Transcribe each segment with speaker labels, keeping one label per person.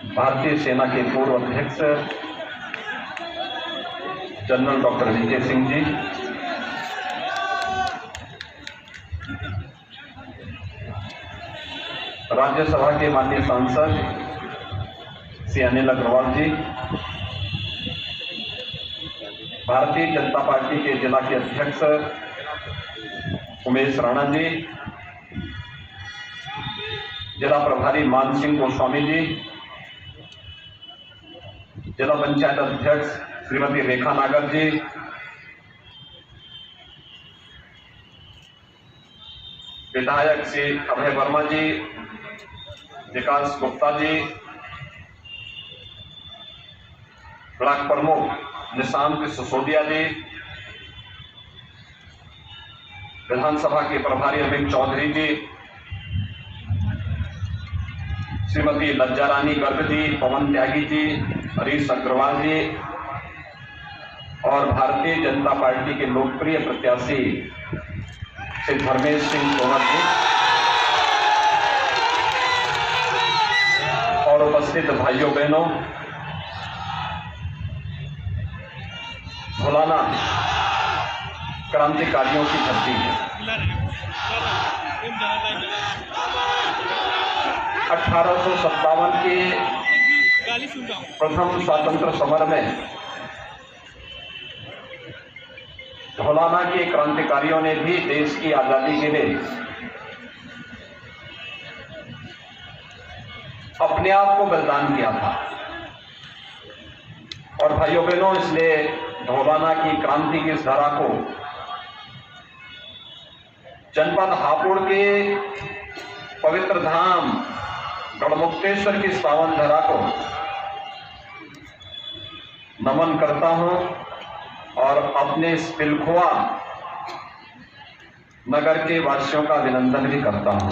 Speaker 1: भारतीय सेना के पूर्व अध्यक्ष general doctor VK Singh ji, Rajya Sabha के माननीय सांसद श्री अनिल अग्रवाल जी, भारतीय जनता पार्टी के जिला के अध्यक्ष उमेश राणा जी, जिला प्रभारी मान सिंह गोस्वामी जी, जिला पंचायत अध्यक्ष श्रीमती रेखा नागर जी, विधायक श्री अभय वर्मा जी, विकास गुप्ता जी, ब्लॉक प्रमुख निशांत सिसोदिया जी, विधानसभा के प्रभारी अमित चौधरी जी, श्रीमती लज्जा रानी गर्ग जी, पवन त्यागी जी, हरीश अग्रवाल जी और भारतीय जनता पार्टी के लोकप्रिय प्रत्याशी श्री धर्मेश सिंह तोमर जी और उपस्थित भाइयों बहनों, भोलाना क्रांतिकारियों की धरती है। 1857 के प्रथम स्वतंत्र समर में भोलाना के क्रांतिकारियों ने भी देश की आजादी के लिए अपने आप को बलिदान किया था। और भाइयों बहनों, इसलिए भोलाना की क्रांति की इस धारा को जनपद हापुड़ के पवित्र धाम गढ़मुक्तेश्वर की पावन धरा को नमन करता हूं और अपने इस पिलखुआ नगर के वासियों का अभिनंदन भी करता हूं।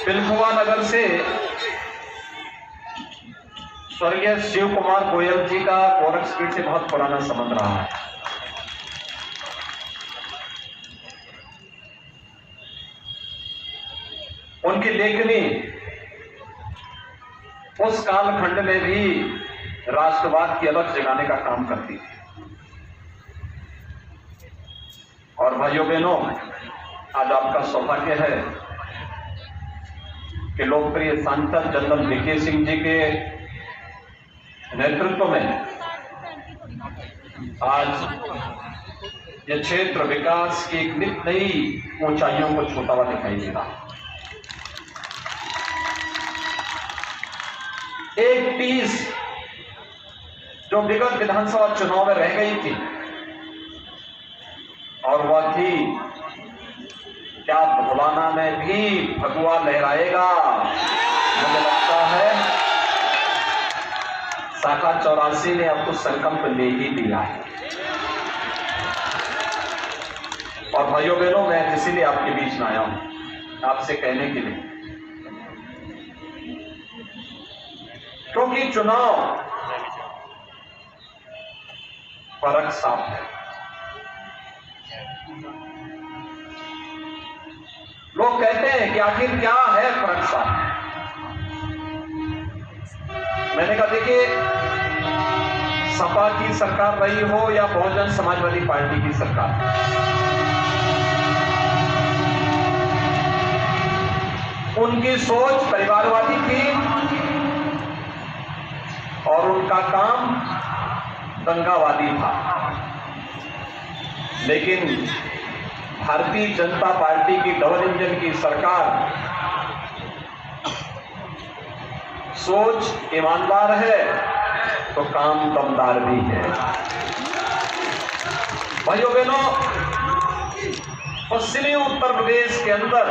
Speaker 1: पिलखुआ नगर से स्वर्गीय शिव कुमार गोयल जी का गोरखपीठ से बहुत पुराना संबंध रहा है। उनकी लेखनी उस कालखंड में भी राष्ट्रवाद की अलग जगाने का काम करती थी। और भाइयों बहनों, आज आपका सौभाग्य है कि लोकप्रिय सांसद जनरल वीके सिंह जी के नेतृत्व में आज यह क्षेत्र विकास की एक नित नई ऊंचाइयों को छूता हुआ दिखाई दे रहा। एक टीस जो विगत विधानसभा चुनाव में रह गई थी और वह थी, क्या भोलाना में भी भगवा लहराएगा? मुझे लगता है शाखा 84 ने अब तो संकल्प ले ही लिया है। और भाइयों बहनों, मैं इसीलिए आपके बीच में आया हूं, आपसे कहने के लिए, क्योंकि चुनाव फर्क साफ है। लोग कहते हैं कि आखिर क्या है फर्क साफ? मैंने कहा, देखिए, सपा की सरकार रही हो या बहुजन समाजवादी पार्टी की सरकार, उनकी सोच परिवारवादी थी और उनका काम दंगावादी था। लेकिन भारतीय जनता पार्टी की डबल इंजन की सरकार सोच ईमानदार है तो काम दमदार भी है। भाइयों बहनों, पश्चिमी उत्तर प्रदेश के अंदर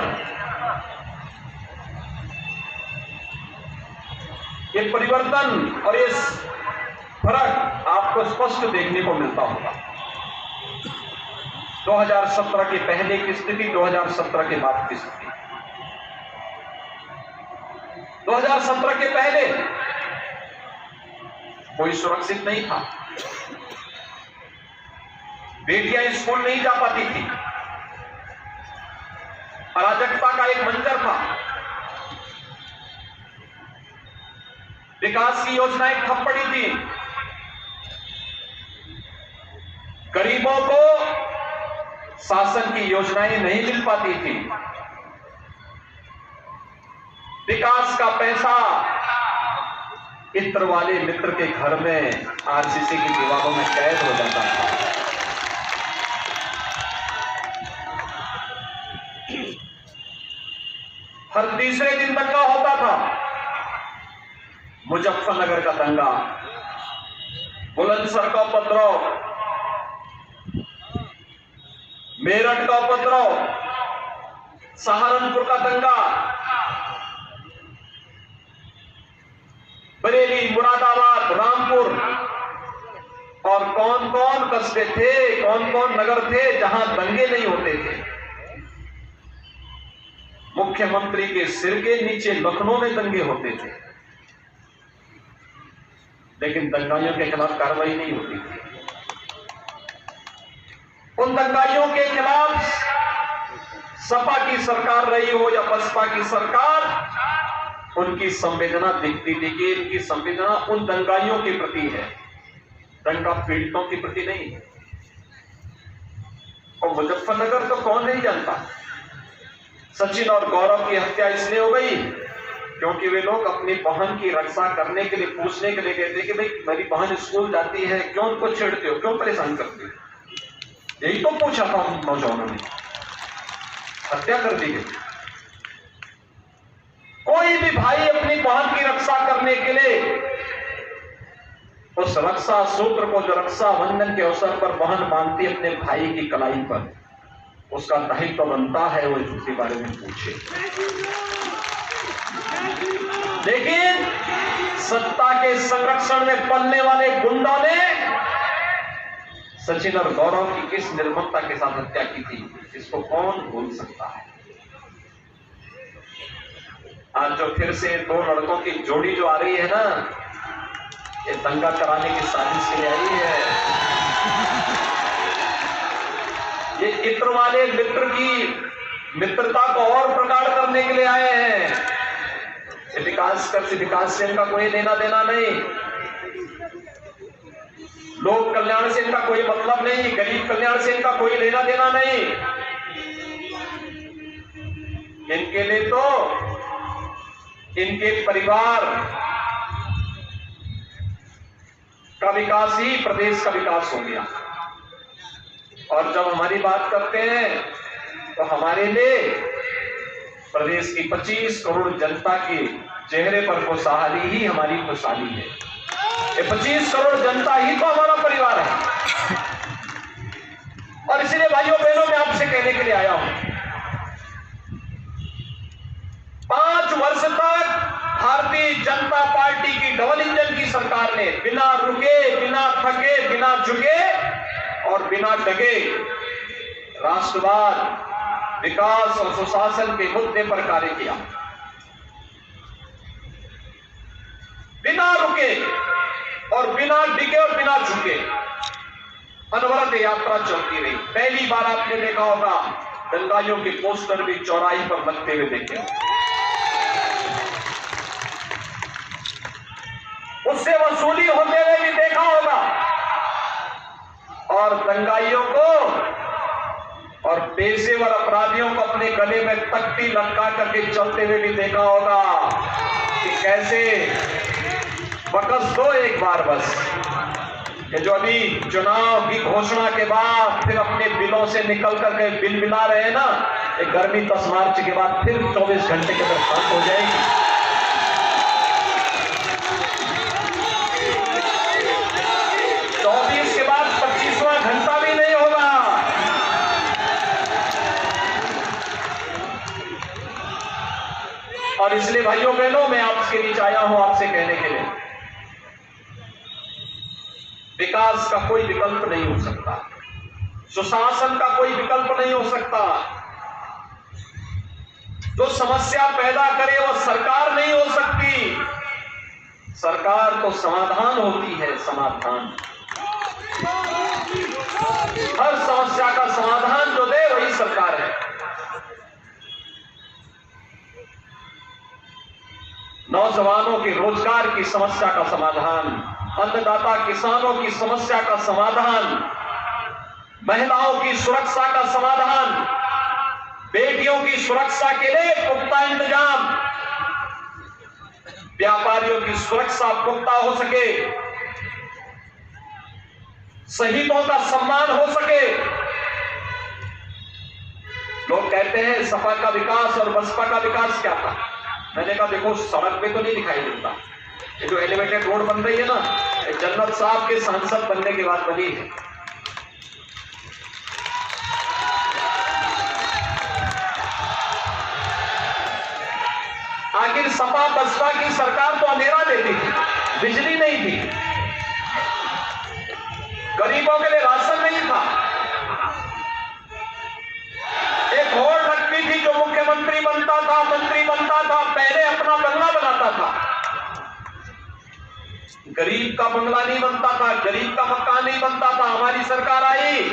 Speaker 1: ये परिवर्तन और ये फर्क आपको स्पष्ट देखने को मिलता होगा। 2017 के पहले की स्थिति, 2017 के बाद की स्थिति। 2017 के पहले कोई सुरक्षित नहीं था, बेटियां स्कूल नहीं जा पाती थी, अराजकता का एक मंजर था। विकास की योजनाएं ठप पड़ी थी। गरीबों को शासन की योजनाएं नहीं मिल पाती थी। विकास का पैसा इत्र वाले मित्र के घर में आरसीसी की दीवारों में कैद हो जाता था। हर तीसरे दिन दंगा होता था। मुजफ्फरनगर का दंगा, बुलंदशहर का उपद्रव, मेरठ का उपद्रव, सहारनपुर का दंगा, बरेली, मुरादाबाद, रामपुर और कौन कौन कस्बे थे, कौन कौन नगर थे जहां दंगे नहीं होते थे। मुख्यमंत्री के सिर के नीचे लखनऊ में दंगे होते थे, लेकिन दंगाइयों के खिलाफ कार्रवाई नहीं होती थी। उन दंगाइयों के खिलाफ सपा की सरकार रही हो या बसपा की सरकार, उनकी संवेदना दिखती थी कि इनकी संवेदना उन दंगाइयों के प्रति है, दंगा पीड़ितों के प्रति नहीं है। और मुजफ्फरनगर तो कौन नहीं जानता। सचिन और गौरव की हत्या इसलिए हो गई क्योंकि वे लोग अपनी बहन की रक्षा करने के लिए पूछने के लिए गए थे कि भाई मेरी बहन स्कूल जाती है, क्यों उनको छेड़ते हो, क्यों परेशान करते हो, यही तो पूछा था उन नौजवानों ने। हत्या कर दी गई। कोई भी भाई अपनी बहन की रक्षा करने के लिए उस रक्षा सूत्र को, जो रक्षा बंधन के अवसर पर बहन बांधती अपने भाई की कलाई पर, उसका दायित्व तो बनता है वो इसके बारे में पूछे। लेकिन सत्ता के संरक्षण में पलने वाले गुंडों ने सचिन और गौरव की किस निर्ममता के साथ हत्या की थी, इसको कौन भूल सकता है। आज जो फिर से दो लड़कों की जोड़ी जो आ रही है ना, ये दंगा कराने की साजिश के लिए आई है। ये इत्र वाले मित्र की मित्रता को और प्रगाढ़ करने के लिए आए हैं। विकास से इनका कोई लेना देना नहीं, लोक कल्याण से इनका कोई मतलब नहीं, गरीब कल्याण से इनका कोई लेना देना नहीं। इनके लिए तो इनके परिवार का विकास ही प्रदेश का विकास हो गया। और जब हमारी बात करते हैं तो हमारे लिए प्रदेश की 25 करोड़ जनता के चेहरे पर खुशहाली ही हमारी खुशहाली है। ये 25 करोड़ जनता ही तो हमारा परिवार है। और इसलिए भाइयों बहनों मैं आपसे कहने के लिए आया हूं, 5 वर्ष तक भारतीय जनता पार्टी की डबल इंजन की सरकार ने बिना रुके, बिना थके, बिना झुके और बिना डगे राष्ट्रवाद, विकास और सुशासन के मुद्दे पर कार्य किया। बिना रुके और बिना डिगे और बिना झुके अनवरत यात्रा चलती रही। पहली बार आपने देखा होगा दंगाइयों के पोस्टर भी चौराहे पर लगते हुए देखे, उससे वसूली होते हुए भी देखा होगा, और दंगाइयों को और पेशेवर अपराधियों को अपने गले में तख्ती लटका करके चलते हुए भी देखा होगा कि कैसे बकस दो एक बार बस। ये जो अभी चुनाव की घोषणा के बाद फिर अपने बिलों से निकल करके बिल बिला रहे हैं ना, ये गर्मी 10 मार्च के बाद फिर 24 घंटे के अंदर शांत हो जाएगी। 24 के बाद 25वां घंटा भी नहीं होगा। और इसलिए भाइयों बहनों मैं आपके बीच आया हूं आपसे कहने के लिए, विकास का कोई विकल्प नहीं हो सकता, सुशासन का कोई विकल्प नहीं हो सकता। जो समस्या पैदा करे वो सरकार नहीं हो सकती, सरकार तो समाधान होती है, समाधान। हर समस्या का समाधान जो दे वही सरकार है। नौजवानों की रोजगार की समस्या का समाधान, अन्नदाता किसानों की समस्या का समाधान, महिलाओं की सुरक्षा का समाधान, बेटियों की सुरक्षा के लिए पुख्ता इंतजाम, व्यापारियों की सुरक्षा पुख्ता हो सके, शहीदों का सम्मान हो सके। लोग कहते हैं सपा का विकास और बसपा का विकास क्या था। मैंने कहा देखो, सड़क पे तो नहीं दिखाई देता। ये जो एलिवेटेड रोड बन रही है ना, ये जन्नत साहब के सांसद बनने के बाद बनी है। आखिर सपा बसपा की सरकार तो अंधेरा देती थी, बिजली नहीं थी, गरीबों के लिए राशन नहीं था। एक होड़ लगती थी, जो मुख्यमंत्री बनता था, मंत्री बनता था, पहले अपना बंगला बनाता था। गरीब का बंगला नहीं बनता था, गरीब का मकान नहीं बनता था। हमारी सरकार आई,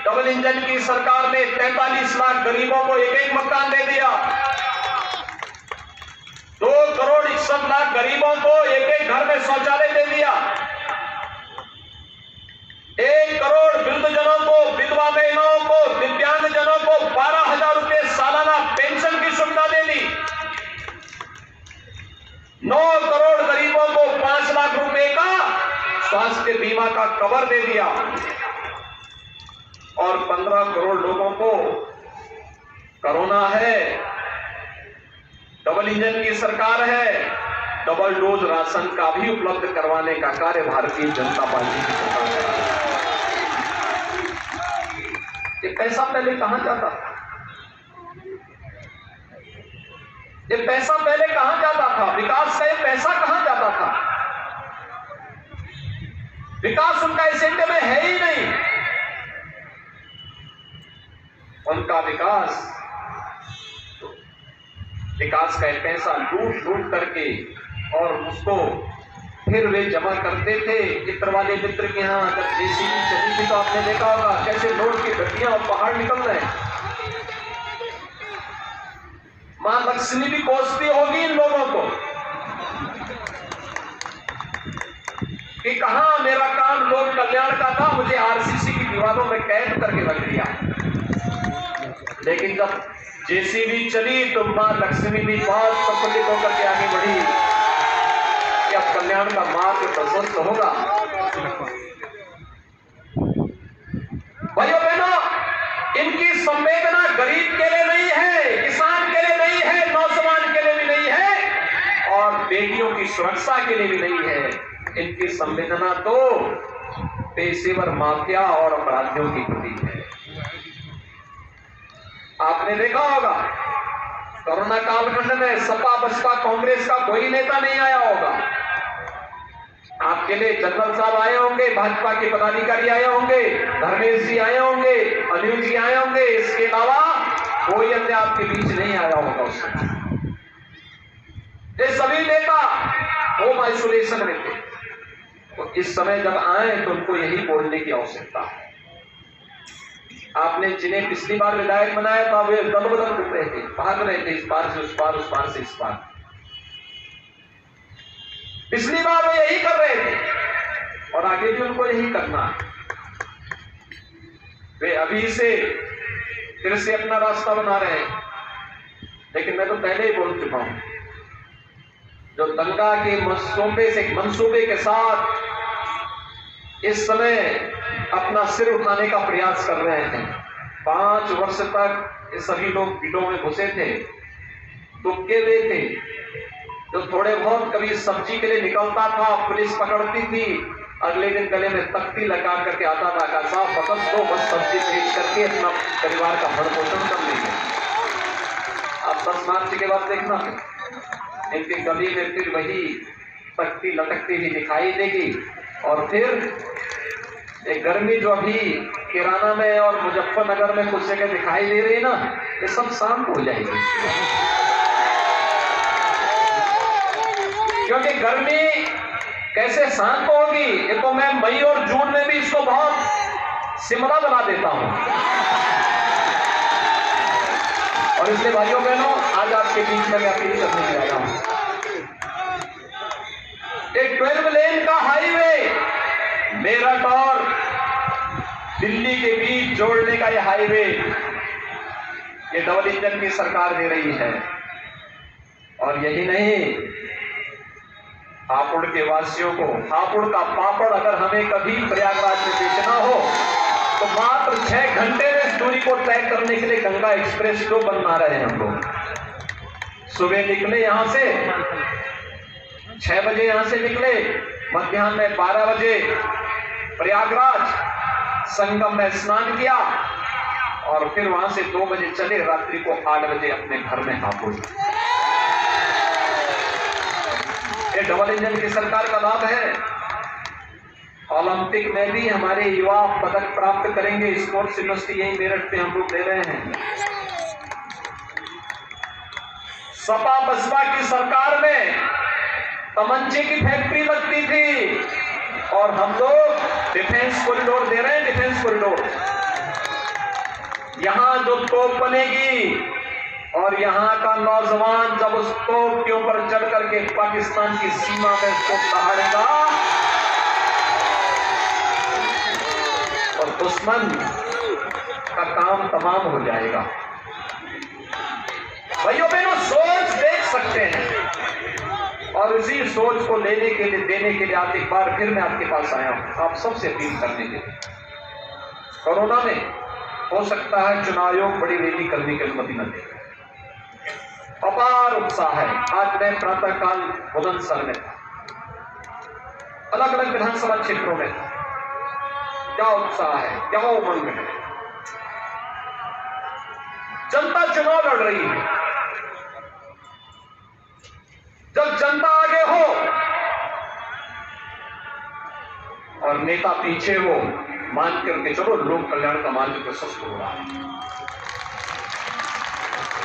Speaker 1: डबल इंजन की सरकार ने 43 लाख गरीबों को एक एक मकान दे दिया। 2 करोड़ 61 लाख गरीबों को एक एक घर में शौचालय दे दिया। 1 करोड़ वृद्धजनों को, विधवा बहनों को, दिव्यांगजनों को 12,000 रुपए सालाना पेंशन की सुविधा दे दी। 9 करोड़ गरीबों को 5 लाख रुपए का स्वास्थ्य बीमा का कवर दे दिया और 15 करोड़ लोगों को कोरोना है, डबल इंजन की सरकार है, डबल डोज राशन का भी उपलब्ध करवाने का कार्य भारतीय जनता पार्टी की सरकार है। ये पैसा पहले कहां जाता था? ये पैसा पहले कहां जाता था? विकास का ये पैसा कहां जाता था? विकास उनका एजेंडे में है ही नहीं। उनका विकास का पैसा लूट करके और उसको फिर वे जमा करते थे चित्र वाले मित्र के यहाँ। जब जेसीबी चली थी तो आपने देखा होगा कैसे नोट की गड्डियां और पहाड़ निकल रहे हैं। मां लक्ष्मी भी कोसती होगी इन लोगों को कि कहां मेरा काम लोक कल्याण का था, मुझे आरसीसी की दीवारों में कैद करके रख दिया। लेकिन जब जेसीबी चली तो मां लक्ष्मी भी बहुत प्रफुल्लित होकर के आगे बढ़ी कि अब कल्याण का मार्ग प्रशस्त होगा। भाइयों बहनों, इनकी संवेदना गरीब के लिए नहीं है, किसान के लिए नहीं है, नौजवान के लिए भी नहीं है और बेटियों की सुरक्षा के लिए भी नहीं है। इनकी संवेदना तो पेशेवर माफिया और अपराधियों की प्रति है। आपने देखा होगा कोरोना कालखंड में सपा बसपा कांग्रेस का कोई नेता नहीं आया होगा। आपके लिए जनरल साहब आए होंगे, भाजपा के पदाधिकारी आए होंगे, धर्मेश जी आए होंगे, अनिल जी आए होंगे, इसके अलावा कोई अन्य आपके बीच नहीं आया होगा उस समय। ये सभी नेता होम आइसोलेशन में थे। तो इस समय जब आए तो उनको यही बोलने की आवश्यकता है। आपने जिन्हें पिछली बार विधायक बनाया था वे दल बदल कर रहे थे, भाग रहे थे, इस बार से उस बार, उस बार से इस बार। पिछली बार वो यही कर रहे थे और आगे भी उनको यही करना है। वे अभी से फिर से अपना रास्ता बना रहे हैं। लेकिन मैं तो पहले ही बोल चुका हूं, जो दंगा के मंसूबे के साथ इस समय अपना सिर उठाने का प्रयास कर रहे हैं। 5 वर्ष तक ये सभी लोग बिलों में घुसे थे, दुबके हुए थे। जो थोड़े बहुत कभी सब्जी के लिए निकलता था, पुलिस पकड़ती थी, अगले दिन गले में तख्ती लगा करके आता था का साहब बकस दो, बस सब्जी बेच करके अपना परिवार का भरण पोषण कर लेंगे। अब 10 मार्च के बाद देखना इनके गली में फिर वही तख्ती लटकती हुई दिखाई देगी और फिर एक गर्मी जो अभी किराना में और मुजफ्फरनगर में कुछ जगह दिखाई दे रही है ना, ये सब शांत हो जाएगी। क्योंकि गर्मी कैसे शांत होगी, ये तो मैं मई और जून में भी इसको बहुत सिमरा बना देता हूं। और इसलिए भाइयों बहनों, आज आपके बीच में मैं अपील करने जा रहा हूं कि 12 लेन का हाईवे मेरठ और दिल्ली के बीच जोड़ने का यह हाईवे, ये डबल इंजन की सरकार दे रही है। और यही नहीं, हापुड़ के वासियों को हापुड़ का पापड़ अगर हमें कभी प्रयागराज में बेचना हो तो मात्र 6 घंटे में इस दूरी को तय करने के लिए गंगा एक्सप्रेस जो बना रहे हैं हम लोग। सुबह निकले यहां से 6 बजे, यहां से निकले मध्याह्न में 12 बजे प्रयागराज, संगम में स्नान किया और फिर वहां से 2 बजे चले, रात्रि को 8 बजे अपने घर में हापुड़। ये डबल इंजन की सरकार का लाभ है। ओलंपिक में भी हमारे युवा पदक प्राप्त करेंगे। स्पोर्ट्स यूनिवर्सिटी यही मेरठ पे हम लोग दे रहे हैं। सपा बसपा की सरकार में तमंचे की फैक्ट्री लगती थी और हम लोग डिफेंस कॉरिडोर दे रहे हैं। डिफेंस कॉरिडोर, यहां जो तोप बनेगी और यहां का नौजवान जब उस तोप के ऊपर चढ़ करके पाकिस्तान की सीमा में उसको दहाड़ेगा और दुश्मन का काम तमाम हो जाएगा। भाइयों बहनों, सोच देख सकते हैं और उसी सोच को लेने के लिए, देने के लिए आज एक बार फिर मैं आपके पास आया हूं, आप सबसे अपील करने के लिए। कोरोना में हो सकता है चुनाव आयोग बड़ी रैली करने की अनुमति न दे। अपार उत्साह है। आज मैं प्रातःकाल बुलंदशहर में था, अलग अलग विधानसभा क्षेत्रों में था। क्या उत्साह है, क्या उमंग है। जनता चुनाव लड़ रही है। जब जनता आगे हो और नेता पीछे हो, मान करके चलो लोक कल्याण का मार्ग प्रशस्त हो रहा है।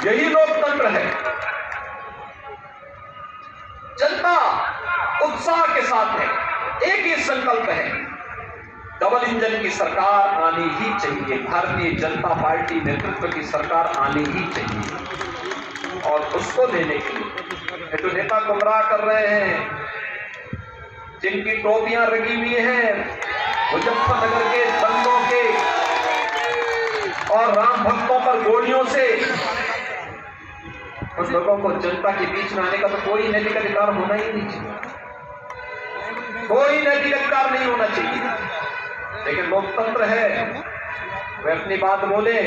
Speaker 1: यही लोकतंत्र है। जनता उत्साह के साथ है, एक ही संकल्प है, डबल इंजन की सरकार आनी ही चाहिए। भारतीय जनता पार्टी नेतृत्व की सरकार आनी ही चाहिए। और उसको लेने के लिए जो नेता गुमराह कर रहे हैं, जिनकी टोपियां रंगी हुई हैं मुजफ्फरनगर के दंगों के और राम भक्तों पर गोलियों से, उन लोगों को जनता के बीच में आने का तो कोई नैतिक अधिकार होना ही नहीं चाहिए। कोई नैतिक अधिकार नहीं होना चाहिए। लेकिन लोकतंत्र है, वे अपनी बात बोले।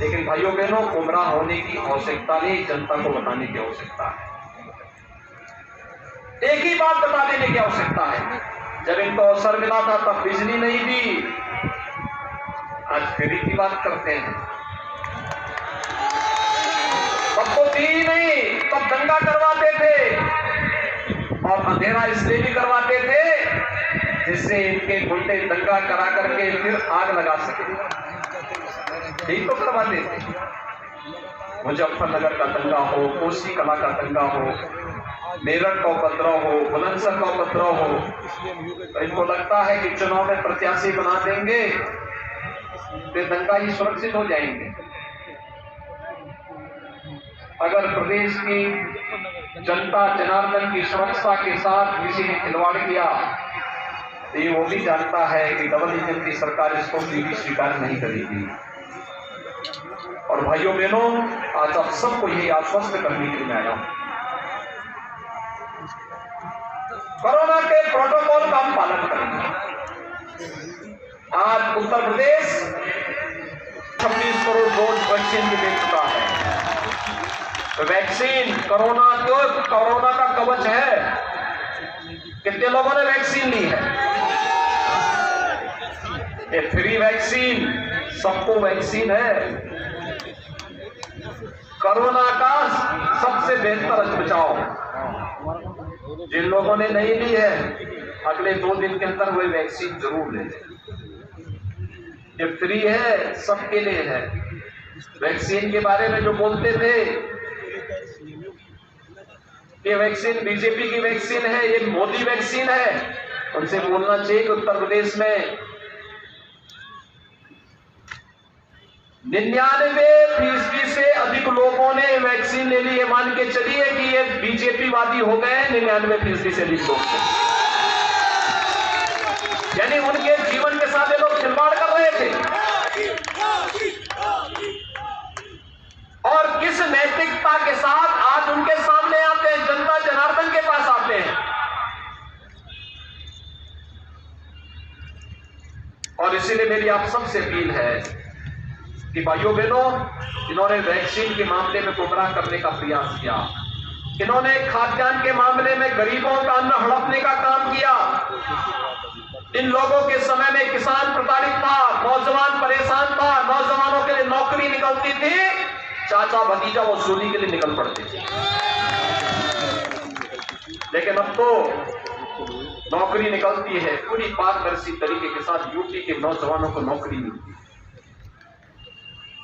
Speaker 1: लेकिन भाइयों बहनों, गुमराह होने की आवश्यकता नहीं, जनता को बताने की आवश्यकता है। एक ही बात बता देने की आवश्यकता है। जब इनको अवसर मिला था तब बिजली नहीं दी, आज फ्री की बात करते हैं। तब तो दी नहीं, तब दंगा करवाते थे और अंधेरा इसलिए भी करवाते थे जिससे इनके गुंडे दंगा करा करके फिर आग लगा सके। यही तो करवाते थे। मुजफ्फरनगर का दंगा हो, कोसी कला का दंगा हो, मेरठ का उपद्रव हो, बुलंदशहर का उपद्रव हो, तो इनको लगता है कि चुनाव में प्रत्याशी बना देंगे तो दंगा ही सुरक्षित हो जाएंगे। अगर प्रदेश की जनता जनार्दन की सुरक्षा के साथ किसी ने खिलवाड़ किया तो ये वो भी जानता है कि डबल इंजन की सरकार इसको भी स्वीकार नहीं करेगी। और भाइयों बहनों, आज आप सबको यही आश्वस्त करने के लिए मैं आया हूं, कोरोना के प्रोटोकॉल का हम पालन करेंगे। आज उत्तर प्रदेश 26 करोड़ डोज वैक्सीन की दे चुका है। तो वैक्सीन कोरोना का कवच है। कितने लोगों ने वैक्सीन ली है? ये फ्री वैक्सीन, सबको वैक्सीन है। कोरोना का सबसे बेहतर बचाव। जिन लोगों ने नहीं ली है, अगले 2 दिन के अंदर वही वैक्सीन जरूर ले। ये फ्री है, सबके लिए है। वैक्सीन के बारे में जो बोलते थे कि वैक्सीन बीजेपी की वैक्सीन है, ये मोदी वैक्सीन है, उनसे बोलना चाहिए कि उत्तर प्रदेश में 99% से अधिक लोगों ने वैक्सीन ले ली। ये मान के चलिए कि ये बीजेपी वादी हो गए 99% से अधिक लोग, यानी उनके जीवन के साथ ये लोग खिलवाड़ कर रहे थे। और किस नैतिकता के साथ आज उनके सामने आते हैं, जनता जनार्दन के पास आते हैं। और इसीलिए मेरी आप सबसे अपील है कि भाइयों बहनों, इन्होंने वैक्सीन के मामले में गुमराह करने का प्रयास किया, इन्होंने खाद्यान्न के मामले में गरीबों का अन्न हड़पने का काम किया। इन लोगों के समय में किसान प्रताड़ित था, नौजवान परेशान था, नौजवानों के लिए नौकरी निकलती थी, चाचा भतीजा वसूली के लिए निकल पड़ते थे। लेकिन अब तो नौकरी निकलती है, पूरी पारदर्शी तरीके के साथ यूपी के नौजवानों को नौकरी मिलती है।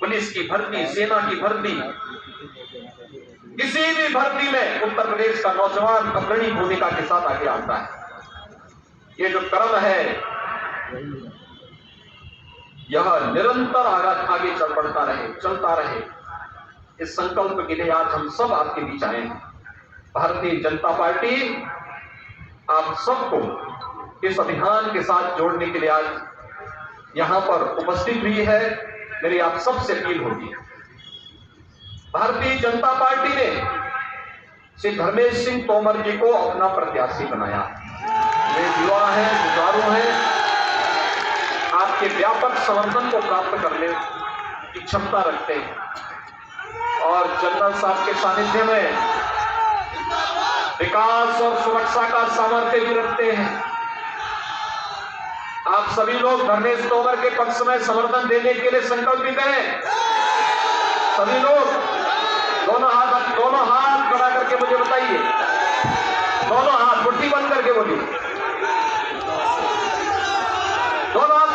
Speaker 1: पुलिस की भर्ती, सेना की भर्ती, किसी भी भर्ती में उत्तर प्रदेश का नौजवान अग्रणी भूमिका के साथ आगे आता है। ये जो क्रम है यह निरंतर आगे चल पड़ता रहे, चलता रहे। इस संकल्प के लिए आज हम सब आपके बीच आए हैं। भारतीय जनता पार्टी आप सबको इस अभियान के साथ जोड़ने के लिए आज यहां पर उपस्थित हुई है। मेरी आप सबसे अपील होगी, भारतीय जनता पार्टी ने श्री धर्मेश सिंह तोमर जी को अपना प्रत्याशी बनाया। वे युवा हैं, जुझारू हैं, आपके व्यापक समर्थन को प्राप्त करने की क्षमता रखते हैं और जनरल साहब के सानिध्य में विकास और सुरक्षा का सामर्थ्य भी रखते हैं। आप सभी लोग धर्मेश तोमर के पक्ष में समर्थन देने के लिए संकल्पित हैं। सभी लोग दोनों हाथ खड़ा करके मुझे बताइए, दोनों हाथ मुट्ठी बंद करके बोलिए, दोनों